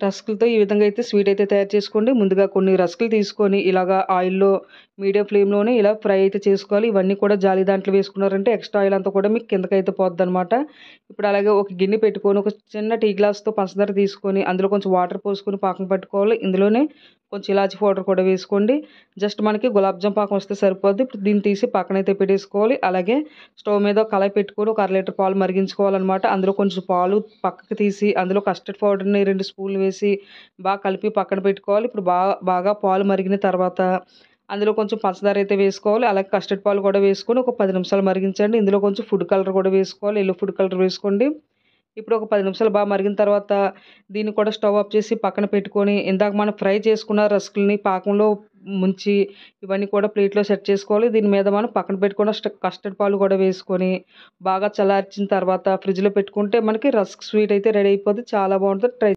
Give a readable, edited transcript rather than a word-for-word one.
రస్కులతో ఈ విధంగా అయితే స్వీట్ అయితే తయారు చేసుకోండి. ముందుగా కొన్ని రస్కులు తీసుకొని ఇలాగా ఆయిల్‌లో మీడియం ఫ్లేమ్‌లోనే ఇలా ఫ్రై అయితే చేసుకోవాలి. ఇవన్నీ కూడా జాలి దాంట్లో వేసుకున్నారంటే ఎక్స్ట్రా ఆయిల్ అంతా కూడా మీకు కిందకైతే పోద్దనమాట. ఇప్పుడు అలాగే ఒక గిన్నె పెట్టుకొని ఒక చిన్న టీ గ్లాస్‌తో పంచదార తీసుకొని అందులో కొంచెం వాటర్ పోసుకొని పాకం పట్టుకోవాలి. ఇందులోనే కొంచెం ఇలాచీ పౌడర్ కూడా వేసుకోండి. జస్ట్ మనకి గులాబ్ జామ్ పాకం వస్తే సరిపోద్ది. ఇప్పుడు దీన్ని తీసి పక్కనైతే పెట్టేసుకోవాలి. అలాగే స్టవ్ మీద ఒక కళాయి పెట్టుకొని ఒక 1/2 లీటర్ పాలు మరిగించుకోవాలనమాట. అందులో కొంచెం పాలు పక్కకు తీసి అందులో కస్టర్డ్ పౌడర్‌ని 2 స్పూన్లు వేసి బాగా కలిపి పక్కన పెట్టుకోవాలి. ఇప్పుడు బాగా పాలు మరిగిన తర్వాత అందులో కొంచెం పంచదార అయితే వేసుకోవాలి. అలాగే కస్టర్డ్ పాలు కూడా వేసుకొని ఒక 10 నిమిషాలు మరిగించండి. ఇందులో కొంచెం ఫుడ్ కలర్ కూడా వేసుకోవాలి. యెల్లో ఫుడ్ కలర్ వేసుకోండి. ఇప్పుడు ఒక 10 నిమిషాలు మరిగిన తర్వాత దీన్ని కూడా స్టవ్ ఆఫ్ చేసి పక్కన పెట్టుకొని ఇందాక మనం ఫ్రై చేసుకున్న రస్కులని పాకంలో ముంచి ఇవన్నీ కూడా ప్లేట్‌లో సెట్ చేసుకోవాలి. దీని మీద మనం పక్కన పెట్టుకున్న కస్టర్డ్ పాలు కూడా వేసుకొని బాగా చల్లార్చిన తర్వాత ఫ్రిడ్జ్‌లో పెట్టుకుంటే మనకి రస్క్ స్వీట్ అయితే రెడీ అయిపోద్ది. చాలా బావుంటది. ట్రై